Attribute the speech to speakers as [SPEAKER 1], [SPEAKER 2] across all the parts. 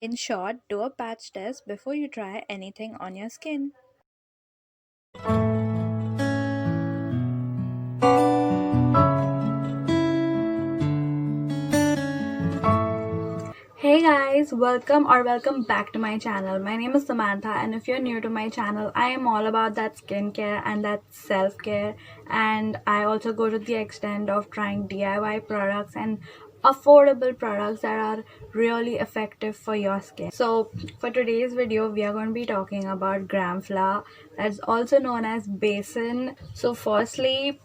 [SPEAKER 1] In short, do a patch test before you try anything on your skin. Hey guys, welcome back to my channel. My name is Samantha, and if you're new to my channel, I am all about that skincare and that self-care, and I also go to the extent of trying DIY products and affordable products that are really effective for your skin. So for today's video, we are going to be talking about Gramflour, that's also known as Besan. So firstly,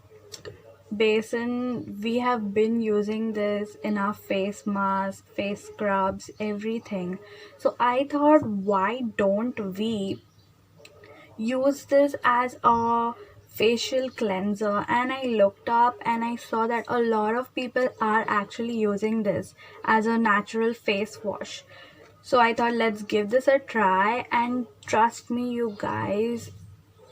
[SPEAKER 1] Besan, we have been using this in our face masks, face scrubs, everything. So I thought, why don't we use this as a facial cleanser? And I looked up and I saw that a lot of people are actually using this as a natural face wash. So I thought, let's give this a try, and trust me, you guys,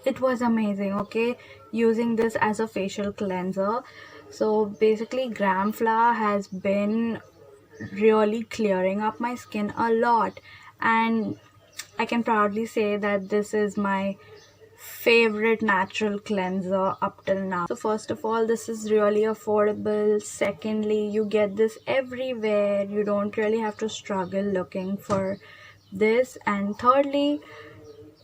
[SPEAKER 1] it was amazing. Okay, using this as a facial cleanser. So basically, Gramflour has been really clearing up my skin a lot, and I can proudly say that this is my favorite natural cleanser up till now. So first of all, this is really affordable. Secondly, you get this everywhere. You don't really have to struggle looking for this. And thirdly,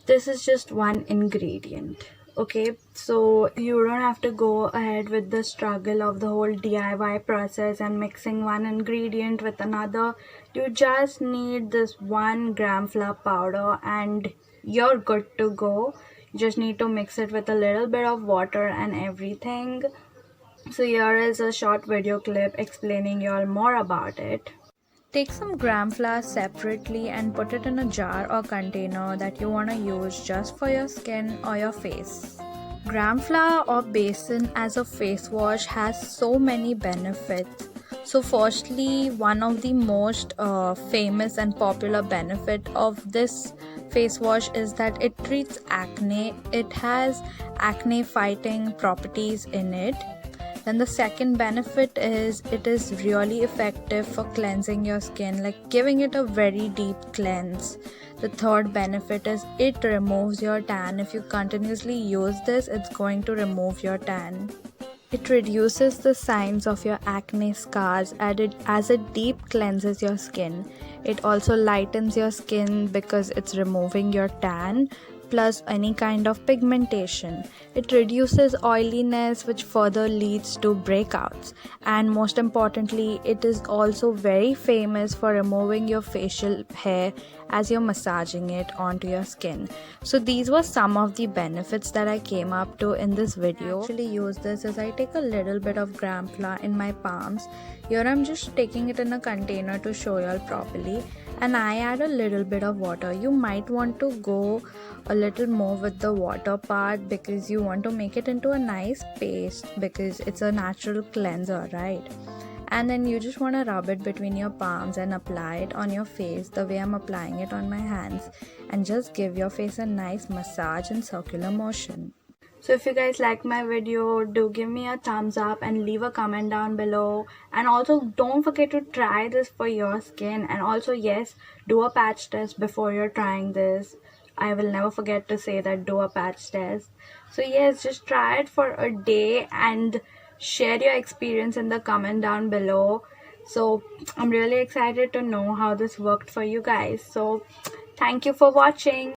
[SPEAKER 1] this is just one ingredient. Okay, so you don't have to go ahead with the struggle of the whole DIY process and mixing one ingredient with another. You just need this 1 gram flour powder and you're good to go. You just need to mix it with a little bit of water and everything. So here is a short video clip explaining you all more about it. Take some gram flour separately and put it in a jar or container that you want to use just for your skin or your face. Gram flour or Besan as a face wash has so many benefits. So firstly, one of the most famous and popular benefit of this face wash is that it treats acne. It has acne fighting properties in it. Then the second benefit is it is really effective for cleansing your skin, like giving it a very deep cleanse. The third benefit is it removes your tan. If you continuously use this, it's going to remove your tan. It reduces the signs of your acne scars as it deep cleanses your skin. It also lightens your skin because it's removing your tan plus any kind of pigmentation. It reduces oiliness, which further leads to breakouts. And most importantly, it is also very famous for removing your facial hair as you're massaging it onto your skin. So these were some of the benefits that I came up to in this video. I actually use this as I take a little bit of gram flour in my palms. Here I'm just taking it in a container to show you all properly, and I add a little bit of water. You might want to go a little more with the water part because you want to make it into a nice paste because it's a natural cleanser, right? And then you just want to rub it between your palms and apply it on your face the way I'm applying it on my hands, and just give your face a nice massage in circular motion. So if you guys like my video, do give me a thumbs up and leave a comment down below. And also don't forget to try this for your skin. And also, yes, do a patch test before you're trying this. I will never forget to say that, do a patch test. So yes, just try it for a day and share your experience in the comment down below. So I'm really excited to know how this worked for you guys. So thank you for watching.